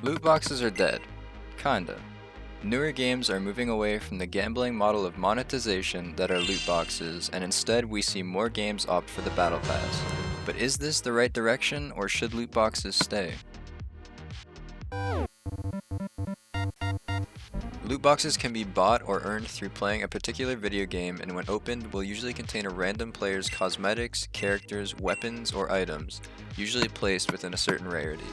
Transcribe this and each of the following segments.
Loot boxes are dead. Kinda. Newer games are moving away from the gambling model of monetization that are loot boxes, and instead we see more games opt for the battle pass. But is this the right direction, or should loot boxes stay? Loot boxes can be bought or earned through playing a particular video game, and when opened will usually contain a random player's cosmetics, characters, weapons, or items, usually placed within a certain rarity.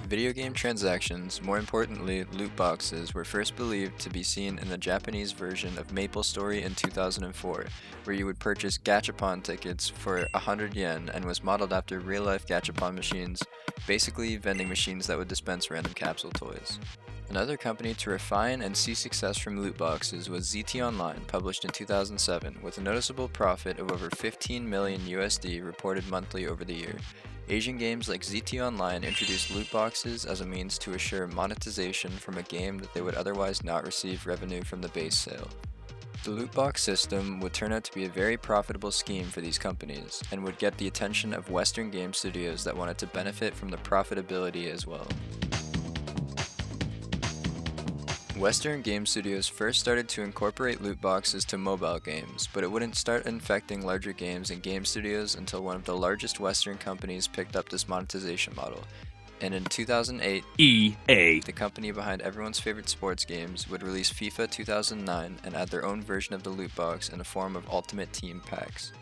Video game transactions, more importantly loot boxes, were first believed to be seen in the Japanese version of MapleStory in 2004, where you would purchase gachapon tickets for 100 yen and was modeled after real-life gachapon machines, basically vending machines that would dispense random capsule toys. Another company to refine and see success from loot boxes was ZT Online, published in 2007, with a noticeable profit of over 15 million USD reported monthly over the year. Asian games like ZT Online introduced loot boxes as a means to assure monetization from a game that they would otherwise not receive revenue from the base sale. The loot box system would turn out to be a very profitable scheme for these companies, and would get the attention of Western game studios that wanted to benefit from the profitability as well. Western game studios first started to incorporate loot boxes to mobile games, but it wouldn't start infecting larger games and game studios until one of the largest Western companies picked up this monetization model. And in 2008, EA, the company behind everyone's favorite sports games, would release FIFA 2009 and add their own version of the loot box in the form of Ultimate Team packs.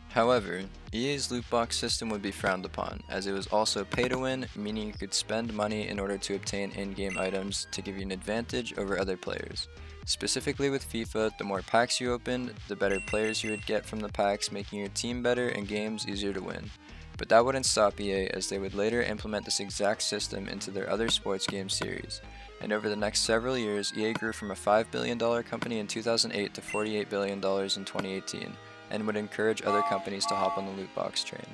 However, EA's loot box system would be frowned upon, as it was also pay to win, meaning you could spend money in order to obtain in-game items to give you an advantage over other players. Specifically with FIFA, the more packs you opened, the better players you would get from the packs, making your team better and games easier to win. But that wouldn't stop EA, as they would later implement this exact system into their other sports game series. And over the next several years, EA grew from a $5 billion company in 2008 to $48 billion in 2018. And would encourage other companies to hop on the loot box train.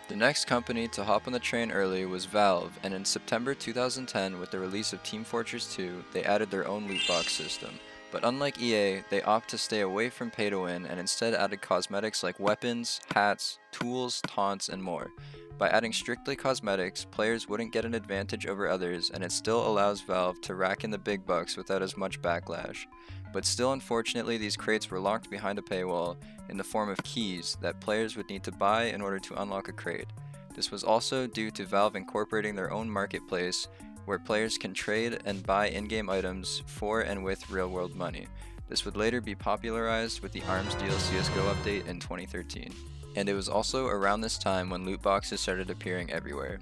The next company to hop on the train early was Valve, and in September 2010, with the release of Team Fortress 2, they added their own loot box system. But unlike EA, they opt to stay away from pay to win and instead added cosmetics like weapons, hats, tools, taunts, and more. By adding strictly cosmetics, players wouldn't get an advantage over others, and it still allows Valve to rack in the big bucks without as much backlash. But still, unfortunately, these crates were locked behind a paywall in the form of keys that players would need to buy in order to unlock a crate. This was also due to Valve incorporating their own marketplace where players can trade and buy in-game items for and with real-world money. This would later be popularized with the ARMS Deal CSGO update in 2013. And it was also around this time when loot boxes started appearing everywhere.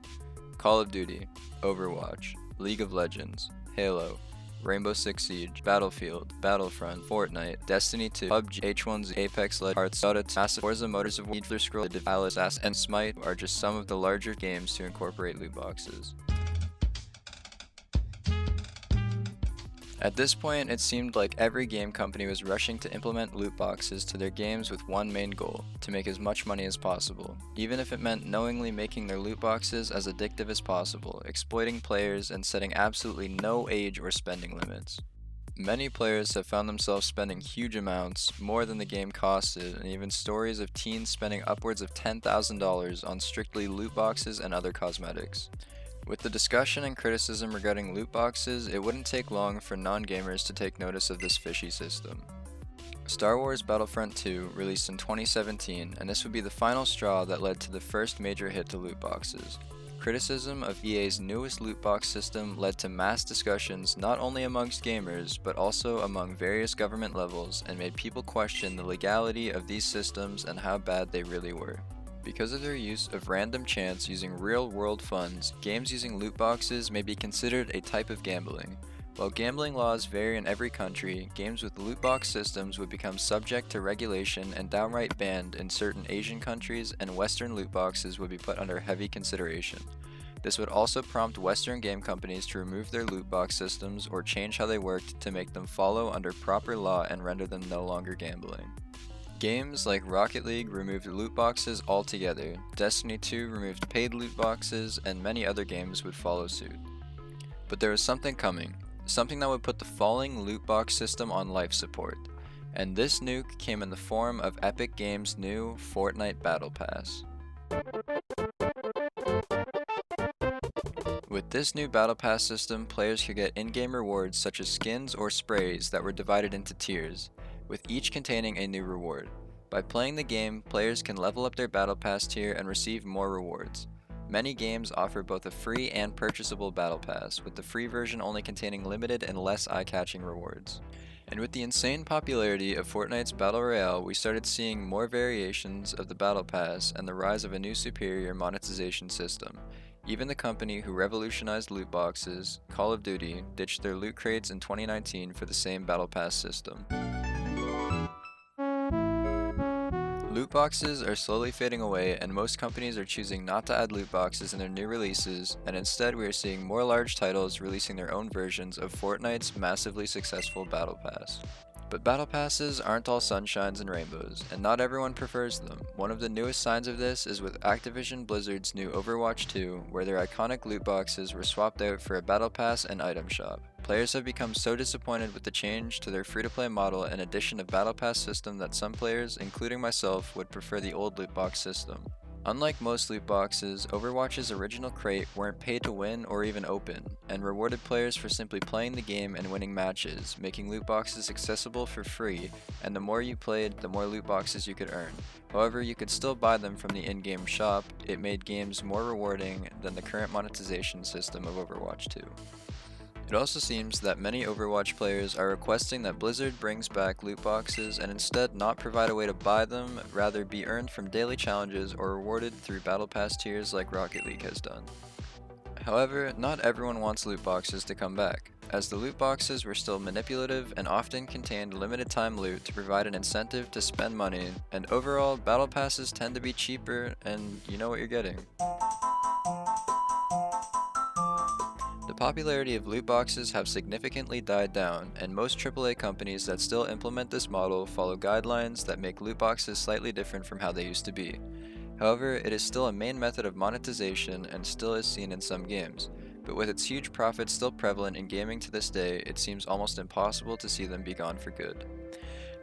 Call of Duty, Overwatch, League of Legends, Halo, Rainbow Six Siege, Battlefield, Battlefront, Fortnite, Destiny 2, PUBG, H1Z, Apex Legends, Dota 2, Massive, Forza Motors of War, Elder Scrolls, Alice, and Smite are just some of the larger games to incorporate loot boxes. At this point, it seemed like every game company was rushing to implement loot boxes to their games with one main goal: to make as much money as possible, even if it meant knowingly making their loot boxes as addictive as possible, exploiting players, and setting absolutely no age or spending limits. Many players have found themselves spending huge amounts, more than the game costed, and even stories of teens spending upwards of $10,000 on strictly loot boxes and other cosmetics. With the discussion and criticism regarding loot boxes, it wouldn't take long for non-gamers to take notice of this fishy system. Star Wars Battlefront 2 released in 2017, and this would be the final straw that led to the first major hit to loot boxes. Criticism of EA's newest loot box system led to mass discussions not only amongst gamers, but also among various government levels, and made people question the legality of these systems and how bad they really were. Because of their use of random chance using real-world funds, games using loot boxes may be considered a type of gambling. While gambling laws vary in every country, games with loot box systems would become subject to regulation and downright banned in certain Asian countries, and Western loot boxes would be put under heavy consideration. This would also prompt Western game companies to remove their loot box systems or change how they worked to make them follow under proper law and render them no longer gambling. Games like Rocket League removed loot boxes altogether, Destiny 2 removed paid loot boxes, and many other games would follow suit. But there was something coming, something that would put the falling loot box system on life support, and this nuke came in the form of Epic Games' new Fortnite Battle Pass. With this new Battle Pass system, players could get in-game rewards such as skins or sprays that were divided into tiers, with each containing a new reward. By playing the game, players can level up their Battle Pass tier and receive more rewards. Many games offer both a free and purchasable Battle Pass, with the free version only containing limited and less eye-catching rewards. And with the insane popularity of Fortnite's Battle Royale, we started seeing more variations of the Battle Pass and the rise of a new superior monetization system. Even the company who revolutionized loot boxes, Call of Duty, ditched their loot crates in 2019 for the same Battle Pass system. Loot boxes are slowly fading away, and most companies are choosing not to add loot boxes in their new releases, and instead we are seeing more large titles releasing their own versions of Fortnite's massively successful Battle Pass. But Battle Passes aren't all sunshines and rainbows, and not everyone prefers them. One of the newest signs of this is with Activision Blizzard's new Overwatch 2, where their iconic loot boxes were swapped out for a Battle Pass and item shop. Players have become so disappointed with the change to their free-to-play model and addition of Battle Pass system that some players, including myself, would prefer the old loot box system. Unlike most loot boxes, Overwatch's original crate weren't paid to win or even open, and rewarded players for simply playing the game and winning matches, making loot boxes accessible for free, and the more you played, the more loot boxes you could earn. However, you could still buy them from the in-game shop. It made games more rewarding than the current monetization system of Overwatch 2. It also seems that many Overwatch players are requesting that Blizzard brings back loot boxes and instead not provide a way to buy them, rather be earned from daily challenges or rewarded through Battle Pass tiers like Rocket League has done. However, not everyone wants loot boxes to come back, as the loot boxes were still manipulative and often contained limited time loot to provide an incentive to spend money, and overall, Battle Passes tend to be cheaper and you know what you're getting. The popularity of loot boxes have significantly died down, and most AAA companies that still implement this model follow guidelines that make loot boxes slightly different from how they used to be. However, it is still a main method of monetization and still is seen in some games, but with its huge profits still prevalent in gaming to this day, it seems almost impossible to see them be gone for good.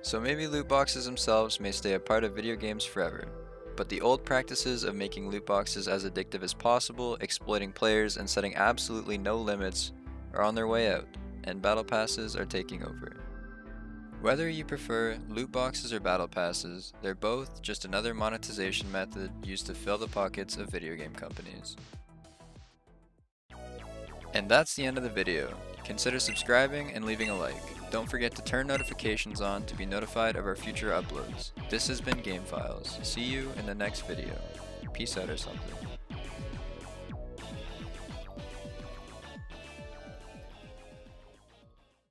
So maybe loot boxes themselves may stay a part of video games forever. But the old practices of making loot boxes as addictive as possible, exploiting players, and setting absolutely no limits are on their way out, and Battle Passes are taking over. Whether you prefer loot boxes or Battle Passes, they're both just another monetization method used to fill the pockets of video game companies. And that's the end of the video. Consider subscribing and leaving a like. Don't forget to turn notifications on to be notified of our future uploads. This has been Game Files. See you in the next video. Peace out or something.